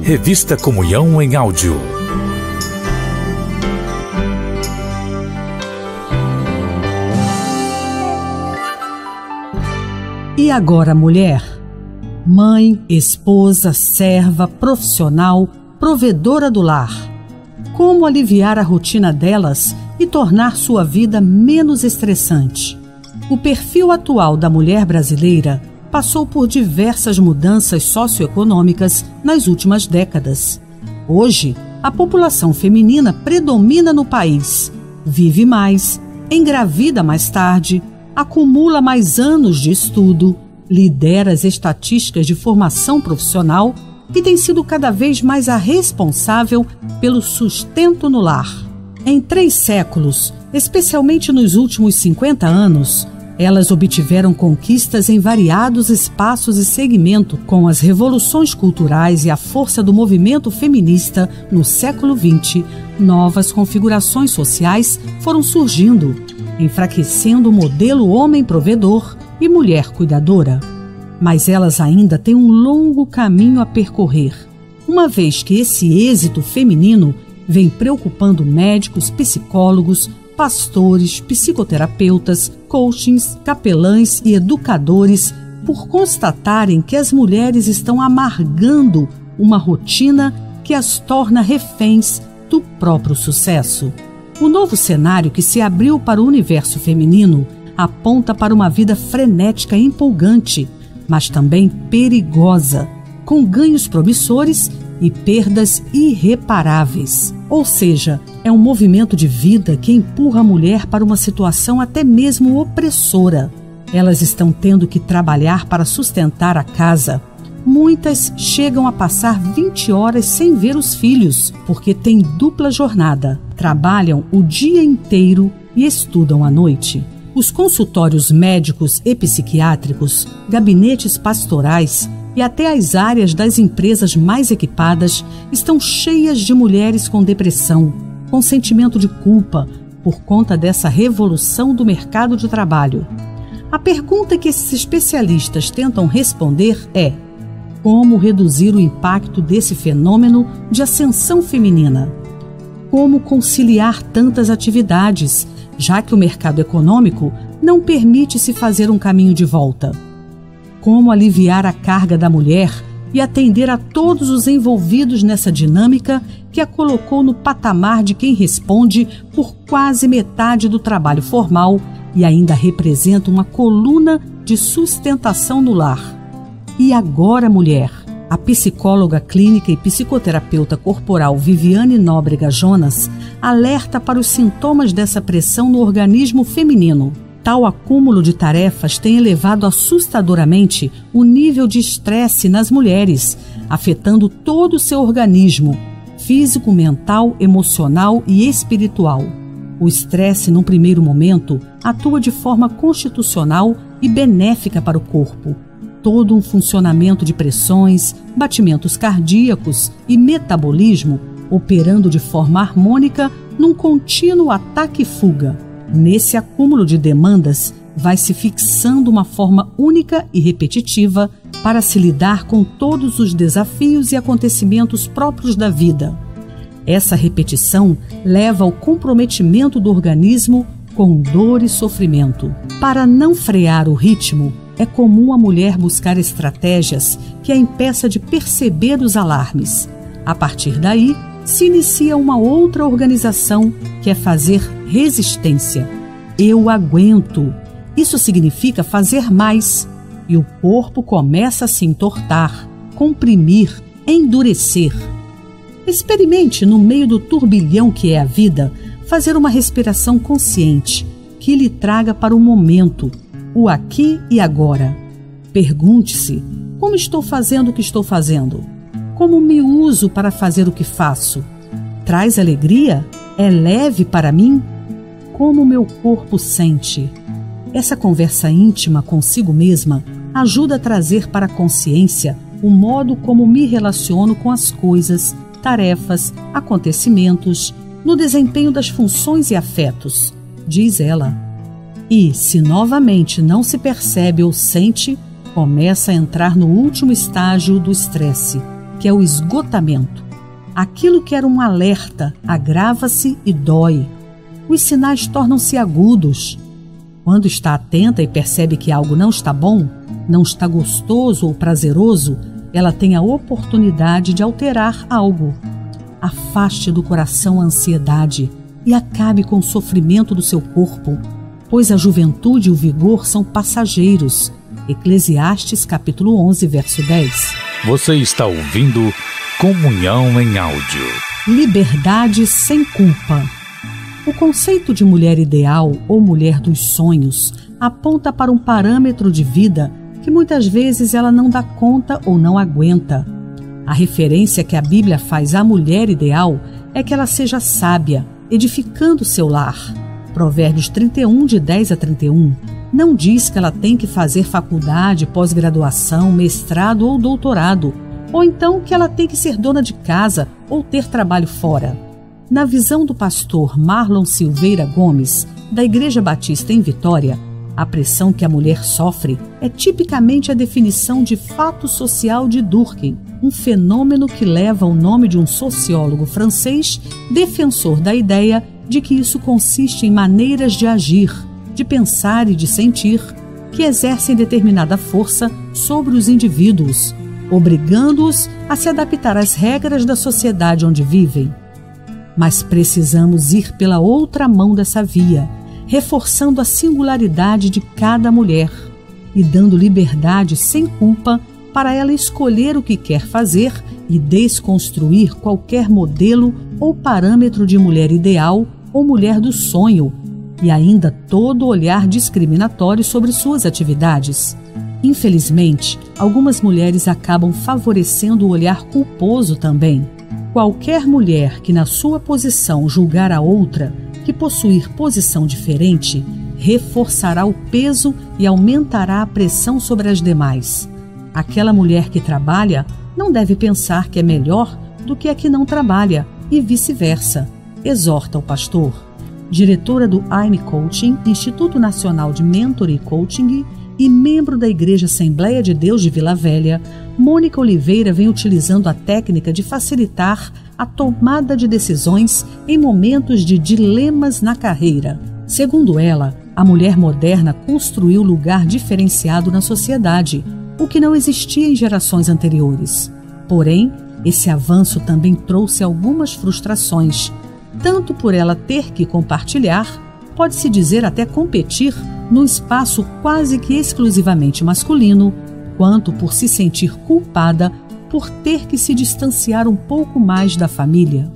Revista Comunhão em áudio. E agora, mulher? Mãe, esposa, serva, profissional, provedora do lar. Como aliviar a rotina delas e tornar sua vida menos estressante? O perfil atual da mulher brasileira passou por diversas mudanças socioeconômicas nas últimas décadas. Hoje, a população feminina predomina no país, vive mais, engravida mais tarde, acumula mais anos de estudo, lidera as estatísticas de formação profissional e tem sido cada vez mais a responsável pelo sustento no lar. Em 3 séculos, especialmente nos últimos 50 anos, elas obtiveram conquistas em variados espaços e segmentos. Com as revoluções culturais e a força do movimento feminista no século XX, novas configurações sociais foram surgindo, enfraquecendo o modelo homem provedor e mulher cuidadora. Mas elas ainda têm um longo caminho a percorrer, uma vez que esse êxito feminino vem preocupando médicos, psicólogos, pastores, psicoterapeutas, coachings, capelães e educadores por constatarem que as mulheres estão amargando uma rotina que as torna reféns do próprio sucesso. O novo cenário que se abriu para o universo feminino aponta para uma vida frenética e empolgante, mas também perigosa, com ganhos promissores e perdas irreparáveis. Ou seja, é um movimento de vida que empurra a mulher para uma situação até mesmo opressora. Elas estão tendo que trabalhar para sustentar a casa. Muitas chegam a passar 20 horas sem ver os filhos, porque têm dupla jornada. Trabalham o dia inteiro e estudam à noite. Os consultórios médicos e psiquiátricos, gabinetes pastorais e até as áreas das empresas mais equipadas estão cheias de mulheres com depressão, com sentimento de culpa por conta dessa revolução do mercado de trabalho. A pergunta que esses especialistas tentam responder é: como reduzir o impacto desse fenômeno de ascensão feminina? Como conciliar tantas atividades, já que o mercado econômico não permite se fazer um caminho de volta? Como aliviar a carga da mulher e atender a todos os envolvidos nessa dinâmica que a colocou no patamar de quem responde por quase metade do trabalho formal e ainda representa uma coluna de sustentação no lar? E agora, mulher? A psicóloga clínica e psicoterapeuta corporal Viviane Nóbrega Jonas alerta para os sintomas dessa pressão no organismo feminino. Tal acúmulo de tarefas tem elevado assustadoramente o nível de estresse nas mulheres, afetando todo o seu organismo, físico, mental, emocional e espiritual. O estresse, num primeiro momento, atua de forma constitucional e benéfica para o corpo. Todo um funcionamento de pressões, batimentos cardíacos e metabolismo operando de forma harmônica num contínuo ataque e fuga. Nesse acúmulo de demandas, vai se fixando uma forma única e repetitiva para se lidar com todos os desafios e acontecimentos próprios da vida. Essa repetição leva ao comprometimento do organismo com dor e sofrimento. Para não frear o ritmo, é comum a mulher buscar estratégias que a impeça de perceber os alarmes. A partir daí, se inicia uma outra organização que é fazer resistência. Eu aguento. Isso significa fazer mais. E o corpo começa a se entortar, comprimir, endurecer. Experimente, no meio do turbilhão que é a vida, fazer uma respiração consciente, que lhe traga para o momento, o aqui e agora. Pergunte-se: como estou fazendo o que estou fazendo? Como me uso para fazer o que faço? Traz alegria? É leve para mim? Como meu corpo sente? Essa conversa íntima consigo mesma ajuda a trazer para a consciência o modo como me relaciono com as coisas, tarefas, acontecimentos, no desempenho das funções e afetos, diz ela. E, se novamente não se percebe ou sente, começa a entrar no último estágio do estresse, que é o esgotamento. Aquilo que era um alerta agrava-se e dói. Os sinais tornam-se agudos. Quando está atenta e percebe que algo não está bom, não está gostoso ou prazeroso, ela tem a oportunidade de alterar algo. Afaste do coração a ansiedade e acabe com o sofrimento do seu corpo, pois a juventude e o vigor são passageiros. Eclesiastes capítulo 11, verso 10. Você está ouvindo Comunhão em Áudio. Liberdade sem culpa. O conceito de mulher ideal ou mulher dos sonhos aponta para um parâmetro de vida que muitas vezes ela não dá conta ou não aguenta. A referência que a Bíblia faz à mulher ideal é que ela seja sábia, edificando seu lar. Provérbios 31, de 10 a 31, não diz que ela tem que fazer faculdade, pós-graduação, mestrado ou doutorado, ou então que ela tem que ser dona de casa ou ter trabalho fora. Na visão do pastor Marlon Silveira Gomes, da Igreja Batista em Vitória, a pressão que a mulher sofre é tipicamente a definição de fato social de Durkheim, um fenômeno que leva o nome de um sociólogo francês defensor da ideia de que isso consiste em maneiras de agir, de pensar e de sentir que exercem determinada força sobre os indivíduos, obrigando-os a se adaptar às regras da sociedade onde vivem. Mas precisamos ir pela outra mão dessa via, reforçando a singularidade de cada mulher e dando liberdade sem culpa para ela escolher o que quer fazer e desconstruir qualquer modelo ou parâmetro de mulher ideal ou mulher do sonho, e ainda todo olhar discriminatório sobre suas atividades. Infelizmente, algumas mulheres acabam favorecendo o olhar culposo também. Qualquer mulher que na sua posição julgar a outra, que possuir posição diferente, reforçará o peso e aumentará a pressão sobre as demais. Aquela mulher que trabalha não deve pensar que é melhor do que a que não trabalha, e vice-versa, exorta o pastor. Diretora do I'm Coaching, Instituto Nacional de Mentor e Coaching, e membro da Igreja Assembleia de Deus de Vila Velha, Mônica Oliveira vem utilizando a técnica de facilitar a tomada de decisões em momentos de dilemas na carreira. Segundo ela, a mulher moderna construiu lugar diferenciado na sociedade, o que não existia em gerações anteriores. Porém, esse avanço também trouxe algumas frustrações, tanto por ela ter que compartilhar, pode-se dizer até competir, num espaço quase que exclusivamente masculino, quanto por se sentir culpada por ter que se distanciar um pouco mais da família.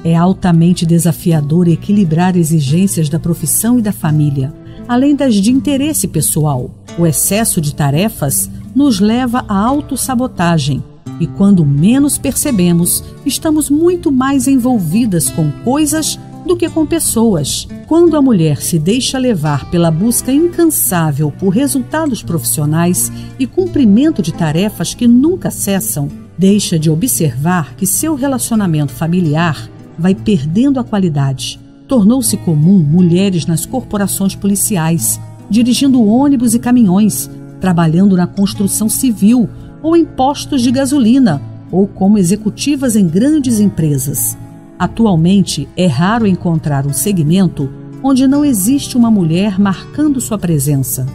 É altamente desafiador equilibrar exigências da profissão e da família, além das de interesse pessoal. O excesso de tarefas nos leva à autossabotagem, e quando menos percebemos, estamos muito mais envolvidas com coisas do que com pessoas. Quando a mulher se deixa levar pela busca incansável por resultados profissionais e cumprimento de tarefas que nunca cessam, deixa de observar que seu relacionamento familiar vai perdendo a qualidade. Tornou-se comum mulheres nas corporações policiais, dirigindo ônibus e caminhões, trabalhando na construção civil ou em postos de gasolina, ou como executivas em grandes empresas. Atualmente, é raro encontrar um segmento onde não existe uma mulher marcando sua presença.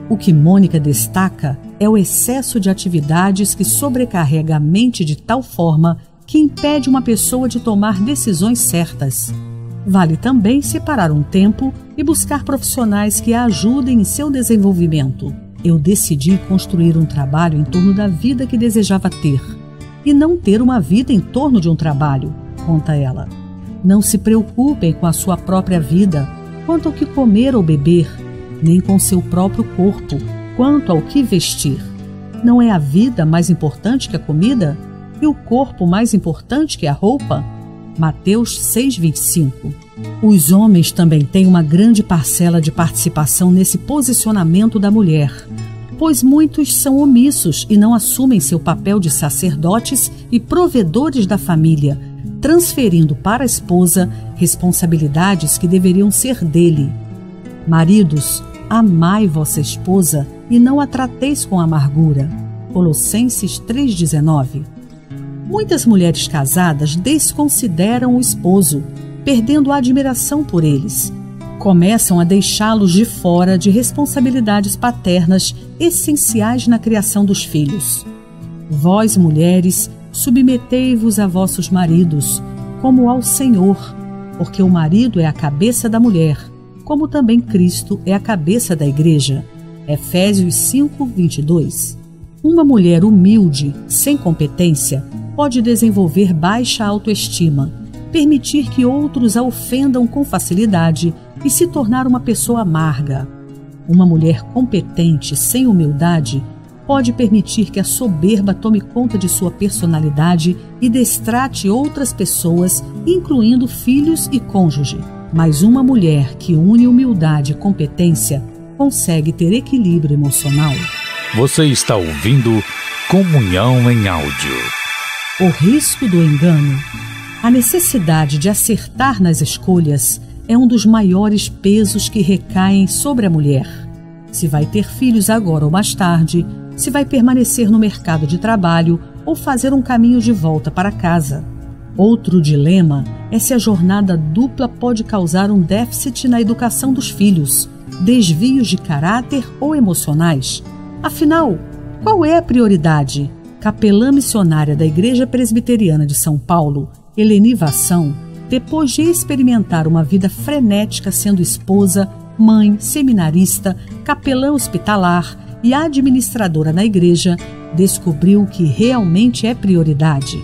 O que Mônica destaca é o excesso de atividades que sobrecarrega a mente de tal forma que impede uma pessoa de tomar decisões certas. Vale também separar um tempo e buscar profissionais que a ajudem em seu desenvolvimento. Eu decidi construir um trabalho em torno da vida que desejava ter, e não ter uma vida em torno de um trabalho, conta ela. Não se preocupem com a sua própria vida, quanto ao que comer ou beber, nem com seu próprio corpo, quanto ao que vestir. Não é a vida mais importante que a comida? E o corpo mais importante que a roupa? Mateus 6,25. Os homens também têm uma grande parcela de participação nesse posicionamento da mulher, pois muitos são omissos e não assumem seu papel de sacerdotes e provedores da família, transferindo para a esposa responsabilidades que deveriam ser dele. Maridos, amai vossa esposa e não a trateis com amargura. Colossenses 3,19. Muitas mulheres casadas desconsideram o esposo, perdendo a admiração por eles. Começam a deixá-los de fora de responsabilidades paternas essenciais na criação dos filhos. Vós, mulheres, submetei-vos a vossos maridos, como ao Senhor, porque o marido é a cabeça da mulher, como também Cristo é a cabeça da igreja. Efésios 5:22. Uma mulher humilde, sem competência, pode desenvolver baixa autoestima, permitir que outros a ofendam com facilidade e se tornar uma pessoa amarga. Uma mulher competente, sem humildade, pode permitir que a soberba tome conta de sua personalidade e destrate outras pessoas, incluindo filhos e cônjuge. Mas uma mulher que une humildade e competência consegue ter equilíbrio emocional. Você está ouvindo Comunhão em Áudio. O risco do engano. A necessidade de acertar nas escolhas é um dos maiores pesos que recaem sobre a mulher. Se vai ter filhos agora ou mais tarde, se vai permanecer no mercado de trabalho ou fazer um caminho de volta para casa. Outro dilema é se a jornada dupla pode causar um déficit na educação dos filhos, desvios de caráter ou emocionais. Afinal, qual é a prioridade? Capelã missionária da Igreja Presbiteriana de São Paulo, Eleni Vassão, depois de experimentar uma vida frenética sendo esposa, mãe, seminarista, capelã hospitalar e administradora na igreja, descobriu o que realmente é prioridade.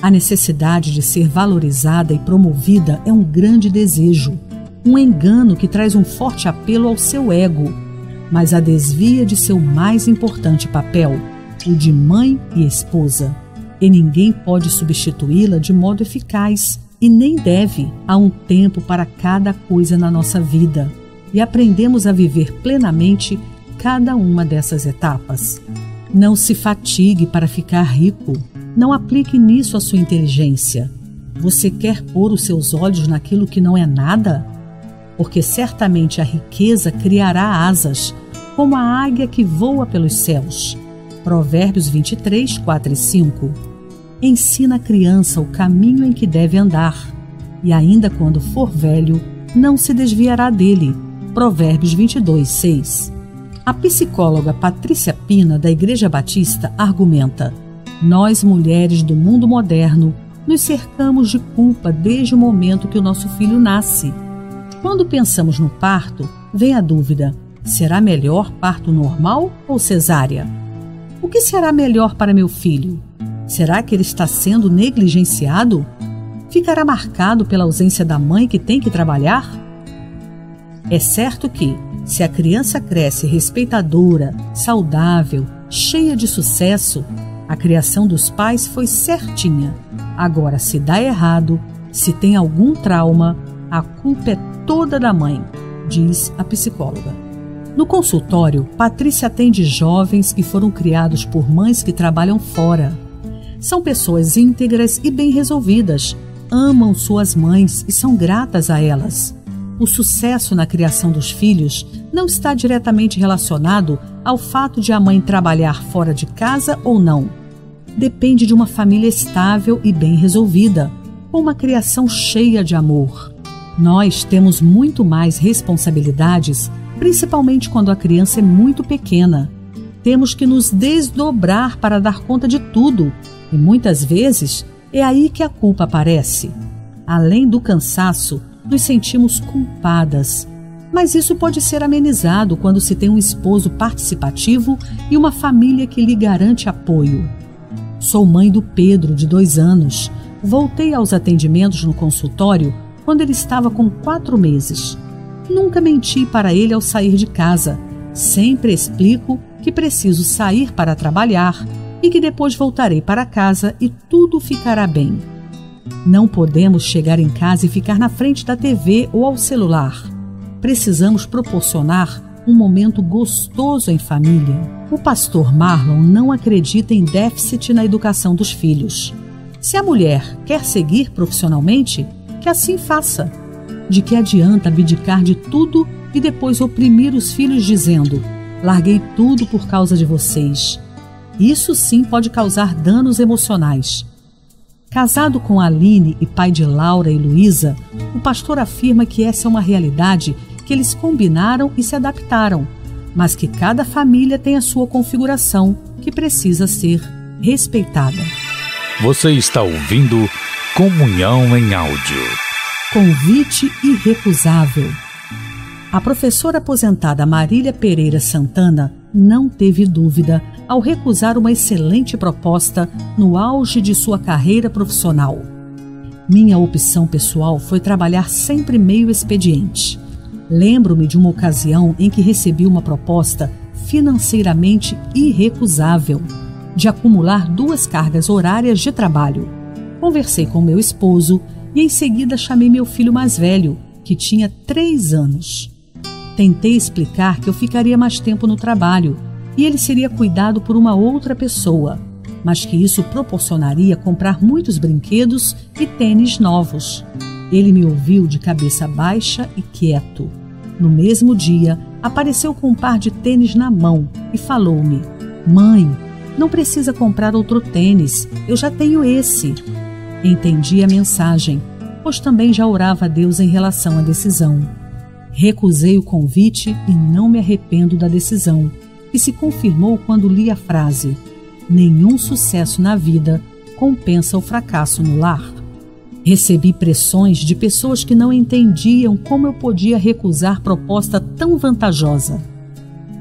A necessidade de ser valorizada e promovida é um grande desejo, um engano que traz um forte apelo ao seu ego, mas a desvia de seu mais importante papel, o de mãe e esposa. E ninguém pode substituí-la de modo eficaz, e nem deve. Há um tempo para cada coisa na nossa vida, e aprendemos a viver plenamente cada uma dessas etapas. Não se fatigue para ficar rico. Não aplique nisso a sua inteligência. Você quer pôr os seus olhos naquilo que não é nada? Porque certamente a riqueza criará asas, como a águia que voa pelos céus. Provérbios 23, 4 e 5. Ensina a criança o caminho em que deve andar, e ainda quando for velho, não se desviará dele. Provérbios 22, 6. A psicóloga Patrícia Pina, da Igreja Batista, argumenta: nós, mulheres do mundo moderno, nos cercamos de culpa desde o momento que o nosso filho nasce. Quando pensamos no parto, vem a dúvida: será melhor parto normal ou cesárea? O que será melhor para meu filho? Será que ele está sendo negligenciado? Ficará marcado pela ausência da mãe que tem que trabalhar? É certo que, se a criança cresce respeitadora, saudável, cheia de sucesso, a criação dos pais foi certinha. Agora, se dá errado, se tem algum trauma, a culpa é toda da mãe, diz a psicóloga. No consultório, Patrícia atende jovens que foram criados por mães que trabalham fora. São pessoas íntegras e bem resolvidas, amam suas mães e são gratas a elas. O sucesso na criação dos filhos não está diretamente relacionado ao fato de a mãe trabalhar fora de casa ou não. Depende de uma família estável e bem resolvida, com uma criação cheia de amor. Nós temos muito mais responsabilidades, principalmente quando a criança é muito pequena. Temos que nos desdobrar para dar conta de tudo, e muitas vezes é aí que a culpa aparece. Além do cansaço, nos sentimos culpadas. Mas isso pode ser amenizado quando se tem um esposo participativo e uma família que lhe garante apoio. Sou mãe do Pedro, de 2 anos. Voltei aos atendimentos no consultório quando ele estava com 4 meses. Nunca menti para ele ao sair de casa. Sempre explico que preciso sair para trabalhar e que depois voltarei para casa e tudo ficará bem. Não podemos chegar em casa e ficar na frente da TV ou ao celular. Precisamos proporcionar um momento gostoso em família. O pastor Marlon não acredita em déficit na educação dos filhos. Se a mulher quer seguir profissionalmente, que assim faça. De que adianta abdicar de tudo e depois oprimir os filhos dizendo: larguei tudo por causa de vocês. Isso sim pode causar danos emocionais. Casado com Aline e pai de Laura e Luísa, o pastor afirma que essa é uma realidade que eles combinaram e se adaptaram, mas que cada família tem a sua configuração que precisa ser respeitada. Você está ouvindo Comunhão em Áudio. Convite irrecusável. A professora aposentada Marília Pereira Santana não teve dúvida ao recusar uma excelente proposta no auge de sua carreira profissional. Minha opção pessoal foi trabalhar sempre meio expediente. Lembro-me de uma ocasião em que recebi uma proposta financeiramente irrecusável de acumular 2 cargas horárias de trabalho. Conversei com meu esposo e em seguida chamei meu filho mais velho, que tinha 3 anos. Tentei explicar que eu ficaria mais tempo no trabalho e ele seria cuidado por uma outra pessoa, mas que isso proporcionaria comprar muitos brinquedos e tênis novos. Ele me ouviu de cabeça baixa e quieto. No mesmo dia, apareceu com um par de tênis na mão e falou-me: "Mãe, não precisa comprar outro tênis, eu já tenho esse." Entendi a mensagem, pois também já orava a Deus em relação à decisão. Recusei o convite e não me arrependo da decisão, que se confirmou quando li a frase: "Nenhum sucesso na vida compensa o fracasso no lar." Recebi pressões de pessoas que não entendiam como eu podia recusar proposta tão vantajosa.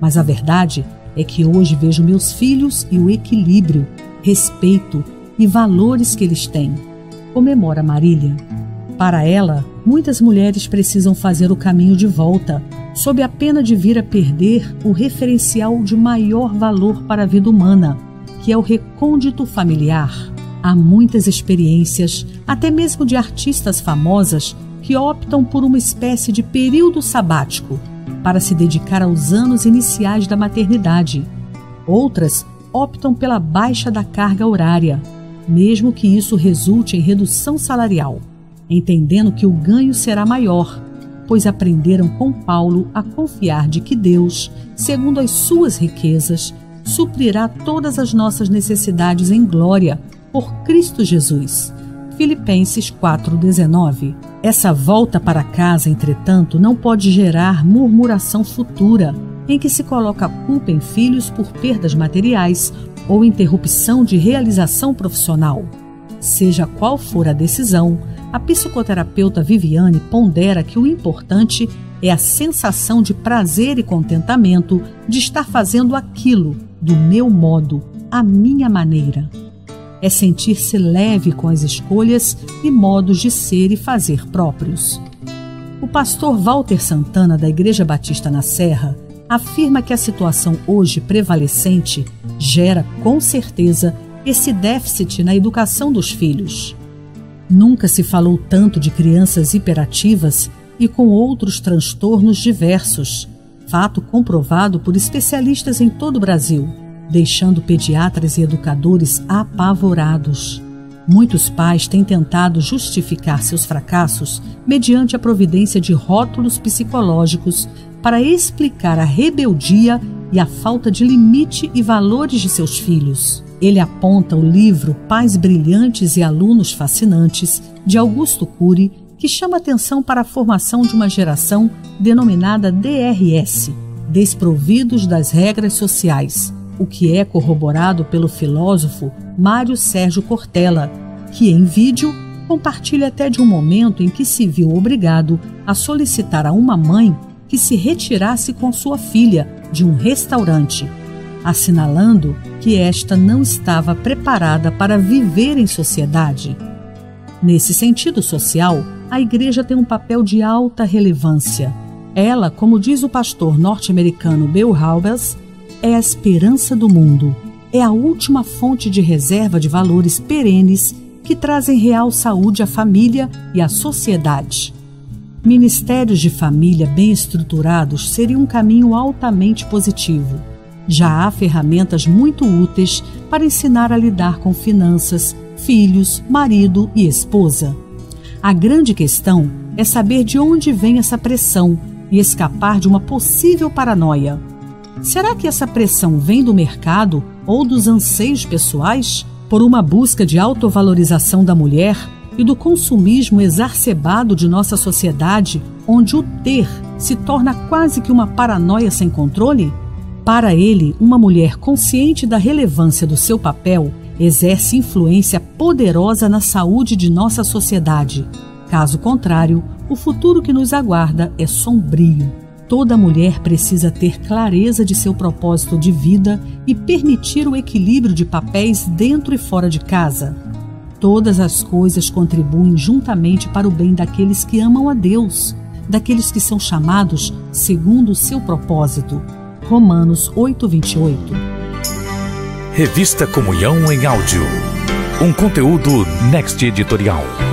Mas a verdade é que hoje vejo meus filhos e o equilíbrio, respeito e valores que eles têm. Comemora Marília. Para ela, muitas mulheres precisam fazer o caminho de volta, sob a pena de vir a perder o referencial de maior valor para a vida humana, que é o recôndito familiar. Há muitas experiências, até mesmo de artistas famosas, que optam por uma espécie de período sabático para se dedicar aos anos iniciais da maternidade. Outras optam pela baixa da carga horária, mesmo que isso resulte em redução salarial, entendendo que o ganho será maior, pois aprenderam com Paulo a confiar de que Deus, segundo as suas riquezas, suprirá todas as nossas necessidades em glória por Cristo Jesus. Filipenses 4,19. Essa volta para casa, entretanto, não pode gerar murmuração futura, em que se coloca a culpa em filhos por perdas materiais ou interrupção de realização profissional. Seja qual for a decisão, a psicoterapeuta Viviane pondera que o importante é a sensação de prazer e contentamento de estar fazendo aquilo do meu modo, à minha maneira. É sentir-se leve com as escolhas e modos de ser e fazer próprios. O pastor Walter Santana, da Igreja Batista na Serra, afirma que a situação hoje prevalecente gera, com certeza, esse déficit na educação dos filhos. Nunca se falou tanto de crianças hiperativas e com outros transtornos diversos, fato comprovado por especialistas em todo o Brasil, deixando pediatras e educadores apavorados. Muitos pais têm tentado justificar seus fracassos mediante a providência de rótulos psicológicos para explicar a rebeldia e a falta de limite e valores de seus filhos. Ele aponta o livro Pais Brilhantes e Alunos Fascinantes, de Augusto Cury, que chama atenção para a formação de uma geração denominada DRS, desprovidos das regras sociais, o que é corroborado pelo filósofo Mário Sérgio Cortella, que em vídeo compartilha até de um momento em que se viu obrigado a solicitar a uma mãe que se retirasse com sua filha de um restaurante, assinalando que esta não estava preparada para viver em sociedade. Nesse sentido social, a igreja tem um papel de alta relevância. Ela, como diz o pastor norte-americano Bill Hybels, é a esperança do mundo. É a última fonte de reserva de valores perenes que trazem real saúde à família e à sociedade. Ministérios de família bem estruturados seriam um caminho altamente positivo. Já há ferramentas muito úteis para ensinar a lidar com finanças, filhos, marido e esposa. A grande questão é saber de onde vem essa pressão e escapar de uma possível paranoia. Será que essa pressão vem do mercado ou dos anseios pessoais? por uma busca de autovalorização da mulher e do consumismo exacerbado de nossa sociedade, onde o ter se torna quase que uma paranoia sem controle? Para ele, uma mulher consciente da relevância do seu papel exerce influência poderosa na saúde de nossa sociedade. Caso contrário, o futuro que nos aguarda é sombrio. Toda mulher precisa ter clareza de seu propósito de vida e permitir o equilíbrio de papéis dentro e fora de casa. Todas as coisas contribuem juntamente para o bem daqueles que amam a Deus, daqueles que são chamados segundo o seu propósito. Romanos 8:28. Revista Comunhão em Áudio. Um conteúdo Next Editorial.